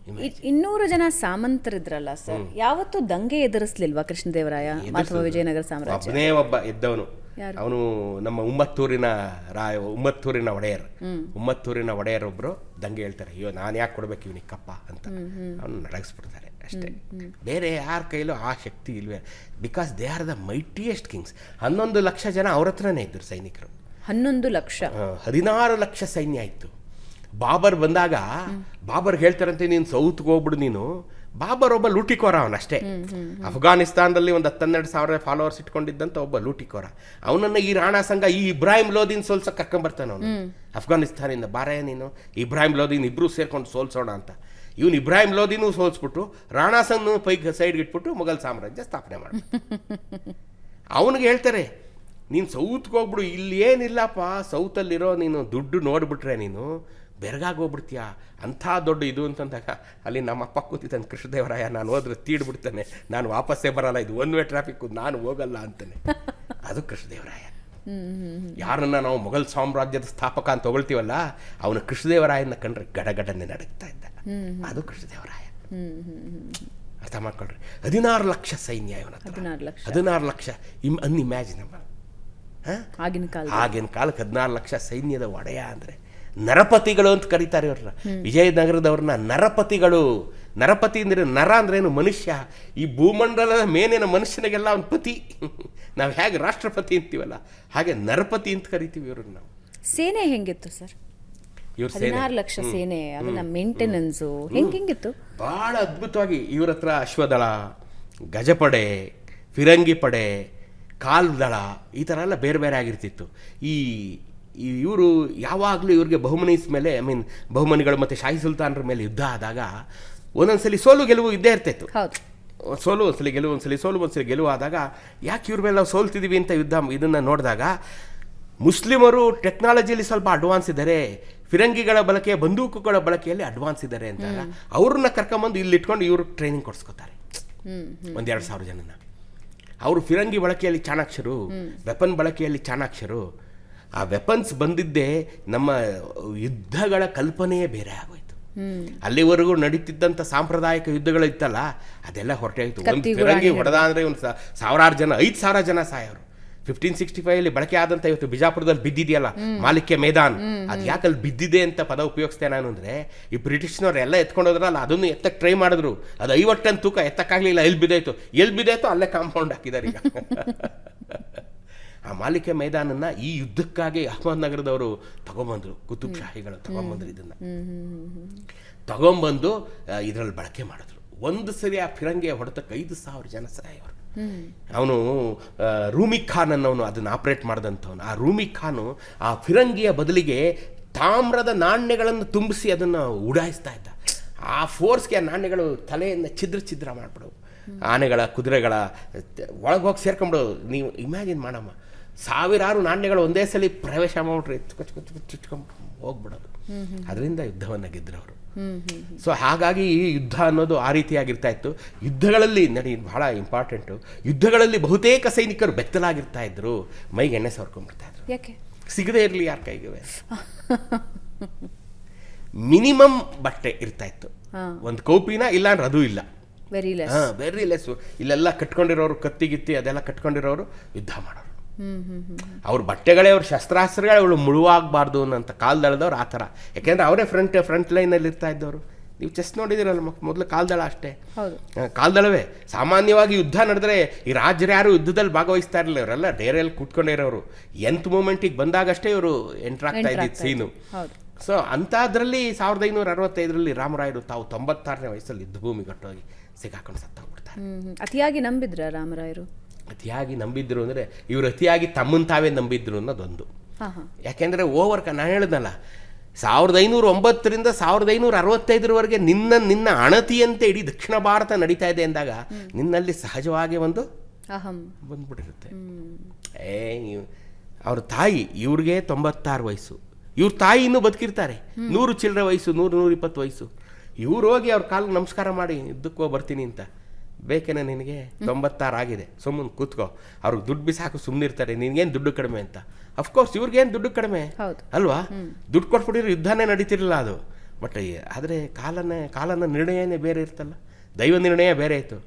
200 ಜನ ಸಾಮಂತರಿದ್ರಲ್ಲ ಸರ್, ಯಾವತ್ತೂ ದಂಗೆ ಎದುರಿಸ್ಲಿಲ್ವಾ ಕೃಷ್ಣದೇವರಾಯ ಅಥವಾ ವಿಜಯನಗರ ಸಾಮ್ರಾಜ್ಯ? ಒಬ್ಬನೇ ಒಬ್ಬ ಎದ್ದವನು, ಅವನು ನಮ್ಮ ಉಮ್ಮತ್ತೂರಿನ ಒಡೆಯರ್ ಒಬ್ರು ದಂಗೆ ಹೇಳ್ತಾರೆ, ಅಯ್ಯೋ ನಾನು ಯಾಕೆ ಕೊಡ್ಬೇಕು ಇವನಿಗೆ ಕಪ್ಪ ಅಂತ ಅವನು ನಡಗಿಸ್ಬಿಡ್ತಾರೆ ಅಷ್ಟೇ. ಬೇರೆ ಯಾರ ಕೈಲೂ ಆ ಶಕ್ತಿ ಇಲ್ವೇ, because they are the mightiest kings. 11 ಲಕ್ಷ ಜನ ಅವ್ರ ಹತ್ರನೇ ಇದ್ದರು ಸೈನಿಕರು. 11 ಲಕ್ಷ, 16 ಲಕ್ಷ ಸೈನ್ಯ ಇತ್ತು. ಬಾಬರ್ ಬಂದಾಗ ಬಾಬರ್ ಹೇಳ್ತಾರಂತೆ, ನೀನು ಸೌತ್ಗೆ ಹೋಗ್ಬಿಡು ನೀನು. ಬಾಬರ್ ಒಬ್ಬ ಲೂಟಿಕೋರ ಅವನಷ್ಟೇ. ಅಫ್ಘಾನಿಸ್ತಾನದಲ್ಲಿ ಒಂದು 12 ಸಾವಿರ ಫಾಲೋವರ್ಸ್ ಇಟ್ಕೊಂಡಿದ್ದಂಥ ಒಬ್ಬ ಲೂಟಿಕೋರ. ಅವನನ್ನು ಈ ರಾಣಾ ಸಂಘ ಈ ಇಬ್ರಾಹಿಂ ಲೋದಿನ್ ಸೋಲ್ಸಕ್ಕೆ ಕರ್ಕೊಂಬರ್ತಾನೆ ಅವನು ಅಫ್ಘಾನಿಸ್ತಾನಿಂದ. ಬಾರೇ ನೀನು ಇಬ್ರಾಹಿಂ ಲೋದಿನ್ ಇಬ್ಬರು ಸೇರ್ಕೊಂಡು ಸೋಲ್ಸೋಣ ಅಂತ. ಇವನು ಇಬ್ರಾಹಿಂ ಲೋದಿನೂ ಸೋಲ್ಸ್ಬಿಟ್ಟು ರಾಣಾ ಸಂಘ ಸೈಡ್ಗೆ ಇಟ್ಬಿಟ್ಟು ಮೊಘಲ್ ಸಾಮ್ರಾಜ್ಯ ಸ್ಥಾಪನೆ ಮಾಡ. ಅವನಿಗೆ ಹೇಳ್ತಾರೆ, ನೀನು ಸೌತ್ಗೆ ಹೋಗ್ಬಿಡು, ಇಲ್ಲಿ ಏನಿಲ್ಲಪ್ಪ, ಸೌತಲ್ಲಿರೋ ನೀನು ದುಡ್ಡು ನೋಡಿಬಿಟ್ರೆ ನೀನು ಬೆರಗಾಗಿ ಹೋಗ್ಬಿಡ್ತೀಯ, ಅಂಥ ದೊಡ್ಡ ಇದು ಅಂತಂದಾಗ ಅಲ್ಲಿ ನಮ್ಮ ಅಪ್ಪ ಕೂತಿದ್ದಾನೆ ಕೃಷ್ಣದೇವರಾಯ, ನಾನು ಹೋದ್ರೆ ತೀಡ್ಬಿಡ್ತಾನೆ, ನಾನು ವಾಪಸ್ಸೇ ಬರಲ್ಲ, ಇದು ಒನ್ ವೇ ಟ್ರಾಫಿಕ್, ನಾನು ಹೋಗಲ್ಲ ಅಂತಾನೆ. ಅದು ಕೃಷ್ಣದೇವರಾಯ. ಯಾರನ್ನ ನಾವು ಮೊಘಲ್ ಸಾಮ್ರಾಜ್ಯದ ಸ್ಥಾಪಕ ಅಂತ ಹೊಗಳ್ತೀವಲ್ಲ, ಅವನು ಕೃಷ್ಣದೇವರಾಯನ ಕಂಡ್ರೆ ಗಡಗಡನೆ ನಡುಗ್ತಾ ಇದ್ದ. ಅದು ಕೃಷ್ಣದೇವರಾಯ. ಅರ್ಥ ಮಾಡ್ಕೊಳ್ರಿ. 16 ಲಕ್ಷ ಸೈನ್ಯ ಇವನ ಹತ್ರ. 16 ಲಕ್ಷ ಅನ್ಇಮ್ಯಾಜಿನಬಲ್. ಆಗಿನ ಕಾಲಕ್ಕೆ 16 ಲಕ್ಷ ಸೈನ್ಯದ ಒಡೆಯ ಅಂದರೆ ನರಪತಿಗಳು ಅಂತ ಕರೀತಾರೆ ಇವ್ರನ್ನ. ವಿಜಯನಗರದವ್ರನ್ನ ನರಪತಿಗಳು. ನರಪತಿ ಅಂದರೆ ನರ ಅಂದ್ರೇನು? ಮನುಷ್ಯ. ಈ ಭೂಮಂಡಲದ ಮೇಲಿನ ಮನುಷ್ಯನಿಗೆಲ್ಲ ಅವನ ಪತಿ. ನಾವು ಹೇಗೆ ರಾಷ್ಟ್ರಪತಿ ಅಂತೀವಲ್ಲ, ಹಾಗೆ ನರಪತಿ ಅಂತ ಕರಿತೀವಿ ಇವ್ರನ್ನ ನಾವು. ಸೇನೆ ಹೆಂಗಿತ್ತು ಸರ್? ಇವ್ರ 16 ಲಕ್ಷ ಸೇನೆ, ಅದನ್ನ ಮೇಂಟೆನೆನ್ಸು ಹೆಂಗಿತ್ತು? ಭಾಳ ಅದ್ಭುತವಾಗಿ ಇವ್ರ ಹತ್ರ ಅಶ್ವದಳ, ಗಜಪಡೆ, ಫಿರಂಗಿ ಪಡೆ, ಕಾಲ್ದಳ, ಈ ಥರ ಎಲ್ಲ ಬೇರೆ ಬೇರೆ ಆಗಿರ್ತಿತ್ತು. ಇವರು ಯಾವಾಗಲೂ ಇವ್ರಿಗೆ ಬಹುಮನೀಸ್ ಮೇಲೆ, ಬಹುಮನಿಗಳು ಮತ್ತು ಶಾಹಿ ಸುಲ್ತಾನರ ಮೇಲೆ ಯುದ್ಧ ಆದಾಗ ಒಂದೊಂದ್ಸಲಿ ಸೋಲು ಗೆಲುವು ಇದ್ದೇ ಇರ್ತಿತ್ತು. ಸೋಲು ಒಂದ್ಸಲಿ ಗೆಲುವು, ಒಂದ್ಸಲಿ ಸೋಲು, ಒಂದ್ಸಲಿ ಗೆಲುವು ಆದಾಗ ಯಾಕೆ ಇವ್ರ ಮೇಲೆ ನಾವು ಸೋಲ್ತಿದ್ದೀವಿ ಅಂತ ಇದನ್ನು ನೋಡಿದಾಗ, ಮುಸ್ಲಿಮರು ಟೆಕ್ನಾಲಜಿಯಲ್ಲಿ ಸ್ವಲ್ಪ ಅಡ್ವಾನ್ಸ್ ಇದ್ದಾರೆ, ಫಿರಂಗಿಗಳ ಬಳಕೆ, ಬಂದೂಕುಗಳ ಬಳಕೆಯಲ್ಲಿ ಅಡ್ವಾನ್ಸ್ ಇದ್ದಾರೆ ಅಂತ ಅವ್ರನ್ನ ಕರ್ಕೊಂಬಂದು ಇಲ್ಲಿ ಇಟ್ಕೊಂಡು ಇವ್ರಿಗೆ ಟ್ರೈನಿಂಗ್ ಕೊಡಿಸ್ಕೊತಾರೆ. 1,000 ಜನನ. ಅವರು ಫಿರಂಗಿ ಬಳಕೆಯಲ್ಲಿ ಚಾಣಾಕ್ಷರು, ವೆಪನ್ ಬಳಕೆಯಲ್ಲಿ ಚಾಣಾಕ್ಷರು. ಆ ವೆಪನ್ಸ್ ಬಂದಿದ್ದೇ ನಮ್ಮ ಯುದ್ಧಗಳ ಕಲ್ಪನೆಯೇ ಬೇರೆ ಆಗೋಯ್ತು. ಅಲ್ಲಿವರೆಗೂ ನಡೀತಿದ್ದಂಥ ಸಾಂಪ್ರದಾಯಿಕ ಯುದ್ಧಗಳು ಇತ್ತಲ್ಲ, ಅದೆಲ್ಲ ಹೊರಟೆ ಆಯಿತು. ಒಂದು ಫಿರಂಗಿ ಹೊಡೆದ ಅಂದರೆ ಒಂದು 1000 ಜನ, 5,000 ಜನ ಸಾಯೋರು. 1565 ಬಳಕೆ ಆದಂಥ ಇವತ್ತು ಬಿಜಾಪುರದಲ್ಲಿ ಬಿದ್ದಿದೆಯಲ್ಲ ಮಾಲಿಕ್ಯ ಮೈದಾನ್, ಅದು ಯಾಕಲ್ಲಿ ಬಿದ್ದಿದೆ ಅಂತ ಪದ ಉಪಯೋಗಿಸ್ತೇನೆ ನಾನು ಅಂದರೆ, ಈ ಬ್ರಿಟಿಷ್ನವ್ರು ಎಲ್ಲ ಎತ್ಕೊಂಡೋದ್ರಲ್ಲ, ಅದನ್ನು ಎತ್ತಕ್ಕೆ ಟ್ರೈ ಮಾಡಿದ್ರು. ಅದು 50 ಟನ್ ತೂಕ ಎತ್ತಕ್ಕಾಗಲಿಲ್ಲ. ಎಲ್ಲಿ ಬಿದ್ದಾಯ್ತು ಅಲ್ಲೇ ಕಾಂಪೌಂಡ್ ಹಾಕಿದ್ದಾರೆ ಈಗ. ಆ ಮಾಲಿಕ್ಯ ಮೈದಾನನ್ನು ಈ ಯುದ್ಧಕ್ಕಾಗಿ ಅಹಮದ್ನಗರದವರು ತಗೊಂಬಂದರು, ಕುತುಬ್ ಶಾಹಿಗಳು ತಗೊಂಬಂದ್ರು. ಇದನ್ನು ತಗೊಂಬಂದು ಇದರಲ್ಲಿ ಬಳಕೆ ಮಾಡಿದ್ರು. ಒಂದು ಸರಿ ಆ ಫಿರಂಗಿಯ ಹೊಡೆತಕ್ಕೆ 5,000 ಜನ ಸಾಯೋರು. ಅವನು ರೂಮಿ ಖಾನ್ ಅನ್ನೋನು ಅದನ್ನು ಆಪ್ರೇಟ್ ಮಾಡಿದಂಥವನು. ಆ ರೂಮಿ ಖಾನು ಆ ಫಿರಂಗಿಯ ಬದಲಿಗೆ ತಾಮ್ರದ ನಾಣ್ಯಗಳನ್ನು ತುಂಬಿಸಿ ಅದನ್ನು ಉಡಾಯಿಸ್ತಾ ಇದ್ದ. ಆ ಫೋರ್ಸ್ಗೆ ಆ ನಾಣ್ಯಗಳು ತಲೆಯನ್ನು ಛಿದ್ರ ಮಾಡಿಬಿಡವು. ಆನೆಗಳ, ಕುದುರೆಗಳ ಒಳಗೆ ಹೋಗಿ ಸೇರ್ಕೊಂಬಿಡೋದು. ನೀವು ಇಮ್ಯಾಜಿನ್ ಮಾಡಮ್ಮ, 1000 ನಾಣ್ಯಗಳು ಒಂದೇ ಸಲ ಪ್ರವೇಶ ಮಾಡಿಬಿಟ್ರೆ ಚುಚ್ಕೊಂಡು ಹೋಗ್ಬಿಡೋದು. ಅದರಿಂದ ಯುದ್ಧವನ್ನು ಗೆದ್ದರು ಅವರು. ಸೊ ಹಾಗಾಗಿ ಈ ಯುದ್ಧ ಅನ್ನೋದು ಆ ರೀತಿಯಾಗಿರ್ತಾ ಇತ್ತು. ಯುದ್ಧಗಳಲ್ಲಿ ಬಹಳ ಇಂಪಾರ್ಟೆಂಟು, ಯುದ್ಧಗಳಲ್ಲಿ ಬಹುತೇಕ ಸೈನಿಕರು ಬೆತ್ತಲಾಗಿರ್ತಾ ಇದ್ರು, ಮೈಗೆ ಎಣ್ಣೆ ಸವರ್ಕೊಂಡ್ಬಿಡ್ತಾ ಇದ್ರು. ಯಾಕೆ? ಸಿಗದೇ ಇರಲಿ ಯಾರ ಕೈಗೆ. ಮಿನಿಮಮ್ ಬಟ್ಟೆ ಇರ್ತಾ ಇತ್ತು, ಒಂದು ಕೌಪಿನ ಇಲ್ಲ ಅಂದ್ರೆ ಅದು ಇಲ್ಲ, ವೆರಿ ಲೆಸ್ಸು. ಇಲ್ಲೆಲ್ಲ ಕಟ್ಕೊಂಡಿರೋರು, ಕತ್ತಿಗಿತ್ತಿ ಅದೆಲ್ಲ ಕಟ್ಕೊಂಡಿರೋರು ಯುದ್ಧ ಮಾಡೋರು. ಅವ್ರ ಬಟ್ಟೆಗಳೇ, ಅವ್ರ ಶಸ್ತ್ರಾಸ್ತ್ರಗಳೇ ಅವಳು ಮುಳುವಾಗಬಾರ್ದು ಅನ್ನೋಂಥ ಕಾಲ್ದಳದವ್ರು ಆ ಥರ. ಯಾಕೆಂದರೆ ಅವರೇ ಫ್ರಂಟ್ ಲೈನಲ್ಲಿ ಇರ್ತಾ ಇದ್ದವರು. ನೀವು ಚೆಸ್ ನೋಡಿದಿರಲ್ಲ, ಮೊದಲು ಕಾಲ್ದಳ ಅಷ್ಟೇ, ಕಾಲ್ದಳವೇ. ಸಾಮಾನ್ಯವಾಗಿ ಯುದ್ಧ ನಡೆದ್ರೆ ಈ ರಾಜರು ಯಾರು ಯುದ್ಧದಲ್ಲಿ ಭಾಗವಹಿಸ್ತಾ ಇರಲಿಲ್ಲ, ಇವರೆಲ್ಲ ಡೇರೆಯಲ್ಲಿ ಕೂತ್ಕೊಂಡಿರೋರು. ಎಂತ್ ಮೂಮೆಂಟಿಗೆ ಬಂದಾಗಷ್ಟೇ ಇವರು ಎಂಟ್ರಾಗ್ತಾ ಇದ್ದಿದ್ದು ಸೀನು. ಸೊ ಅಂಥದ್ರಲ್ಲಿ 1565 ರಾಮರಾಯರು ತಾವು 96ನೇ ವಯಸ್ಸಲ್ಲಿ ಯುದ್ಧ ಭೂಮಿಗಟ್ಟೋಗಿ ಸಿಕ್ಕಾಕೊಂಡು ಸತ್ತೋಗ್ಬಿಡ್ತಾರೆ. ಅತಿಯಾಗಿ ನಂಬಿದ್ರ ರಾಮರಾಯರು? ಅತಿಯಾಗಿ ನಂಬಿದ್ರು ಅಂದರೆ ಇವರು ಅತಿಯಾಗಿ ತಮ್ಮನ್ನು ತಾವೇ ನಂಬಿದ್ರು ಅನ್ನೋದೊಂದು. ಯಾಕೆಂದರೆ ನಾನು ಹೇಳಿದ್ನಲ್ಲ, 1509ರಿಂದ 1565 ನಿನ್ನ ಅಣತಿಯಂತೆ ಇಡೀ ದಕ್ಷಿಣ ಭಾರತ ನಡೀತಾ ಇದೆ ಅಂದಾಗ ನಿನ್ನಲ್ಲಿ ಸಹಜವಾಗಿ ಒಂದು ಅಹಂ ಬಂದ್ಬಿಟ್ಟಿರುತ್ತೆ. ಅವ್ರ ತಾಯಿ, ಇವ್ರಿಗೆ 96 ವಯಸ್ಸು, ಇವ್ರ ತಾಯಿ ಇನ್ನೂ ಬದುಕಿರ್ತಾರೆ, 100 ಚಿಲ್ಲರೆ ವಯಸ್ಸು, 100-120 ವಯಸ್ಸು. ಇವ್ರು ಹೋಗಿ ಅವ್ರ ಕಾಲಿಗೆ ನಮಸ್ಕಾರ ಮಾಡಿ ಯುದ್ಧಕ್ಕೆ ಬರ್ತೀನಿ ಅಂತ. ಬೇಕೇನ ನಿನಗೆ? 96 ಆಗಿದೆ, ಸುಮ್ಮನೆ ಕೂತ್ಕೋ. ಅವ್ರಿಗೆ ದುಡ್ಡು ಬಿಸಾಕು, ಸುಮ್ಮನೆ ಇರ್ತಾರೆ, ನಿನಗೇನು ದುಡ್ಡು ಕಡಿಮೆ ಅಂತ. ಅಫ್ಕೋರ್ಸ್ ಇವ್ರಿಗೇನು ದುಡ್ಡು ಕಡಿಮೆ ಅಲ್ವಾ? ದುಡ್ಡು ಕೊಟ್ಬಿಟ್ಟಿರೋ ಯುದ್ಧನೇ ನಡೀತಿರಲಿಲ್ಲ. ಅದು ಬಟ್ ಆದರೆ ಕಾಲನ ನಿರ್ಣಯನೇ ಬೇರೆ ಇರ್ತಲ್ಲ, ದೈವ ನಿರ್ಣಯ ಬೇರೆ ಇತ್ತು.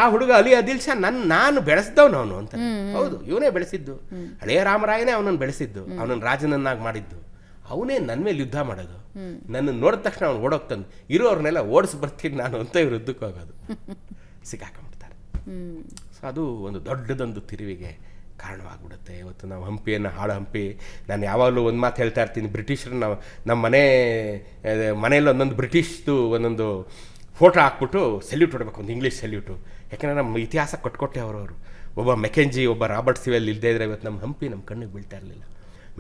ಆ ಹುಡುಗ ಅಲಿ ಆದಿಲ್ ಶಾ ನಾನು ಬೆಳೆಸಿದವನು ಅವನು ಅಂತ. ಹೌದು, ಇವನೇ ಬೆಳೆಸಿದ್ದು, ಹಳೆಯ ರಾಮರಾಯನೇ ಅವನನ್ನು ಬೆಳೆಸಿದ್ದು, ಅವನನ್ನು ರಾಜನನ್ನಾಗಿ ಮಾಡಿದ್ದು. ಅವನೇ ನನ್ನ ಮೇಲೆ ಯುದ್ಧ ಮಾಡೋದು, ನನ್ನ ನೋಡಿದ ತಕ್ಷಣ ಅವ್ನು ಓಡೋಗ್ತಾನೆ, ಇರೋರ್ನೆಲ್ಲ ಓಡಿಸಿ ಬರ್ತೀನಿ ನಾನು ಅಂತ ಇವ್ರು ಯುದ್ಧಕ್ಕೆ ಹೋಗೋದು, ಸಿಕ್ಕಾಕೊಂಡ್ಬಿಡ್ತಾರೆ. ಸೊ ಅದು ಒಂದು ದೊಡ್ಡದೊಂದು ತಿರುವಿಗೆ ಕಾರಣವಾಗ್ಬಿಡುತ್ತೆ. ಇವತ್ತು ನಾವು ಹಂಪಿಯನ್ನು ಹಂಪಿ, ನಾನು ಯಾವಾಗಲೂ ಒಂದು ಮಾತು ಹೇಳ್ತಾ ಇರ್ತೀನಿ, ಬ್ರಿಟಿಷರು ನಮ್ಮ ಮನೆಯಲ್ಲಿ ಒಂದೊಂದು ಬ್ರಿಟಿಷ್ದು ಒಂದೊಂದು ಫೋಟೋ ಹಾಕ್ಬಿಟ್ಟು ಸೆಲ್ಯೂಟ್ ಹೊಡಬೇಕು, ಒಂದು ಇಂಗ್ಲೀಷ್ ಸೆಲ್ಯೂಟು. ಯಾಕೆಂದರೆ ನಮ್ಮ ಇತಿಹಾಸ ಕೊಟ್ಕೊಟ್ಟೆ ಅವರು. ಒಬ್ಬ ಮೆಕೆಂಜಿ, ಒಬ್ಬ ರಾಬರ್ಟ್ ಸಿವೆಲ್ ಇಲ್ಲದೇ ಇದ್ದರೆ ಇವತ್ತು ನಮ್ಮ ಹಂಪಿ ನಮ್ಮ ಕಣ್ಣಿಗೆ ಬೀಳ್ತಾ ಇರಲಿಲ್ಲ.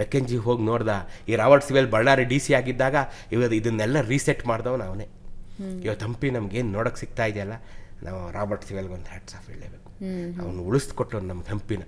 ಮೆಕೆಂಜಿ ಹೋಗಿ ನೋಡ್ದ, ಈ ರಾಬರ್ಟ್ ಸಿವೆಲ್ ಬಳ್ಳಾರಿ DC ಆಗಿದ್ದಾಗ ಇವತ್ತು ಇದನ್ನೆಲ್ಲ ರೀಸೆಟ್ ಮಾಡಿದವನು ಅವನೇ. ಇವತ್ತು ಹಂಪಿ ನಮಗೇನು ನೋಡೋಕ್ಕೆ ಸಿಗ್ತಾ ಇದೆಯಲ್ಲ, ನಾವು ರಾಬರ್ಟ್ ಸಿವೆಲ್ಗೆ ಒಂದು ಹ್ಯಾಟ್ಸ್ ಆಫ್ ಹೇಳಲೇಬೇಕು. ಅವನು ಉಳಿಸ್ಕೊಟ್ಟು ನಮ್ಗೆ ಹಂಪಿನ.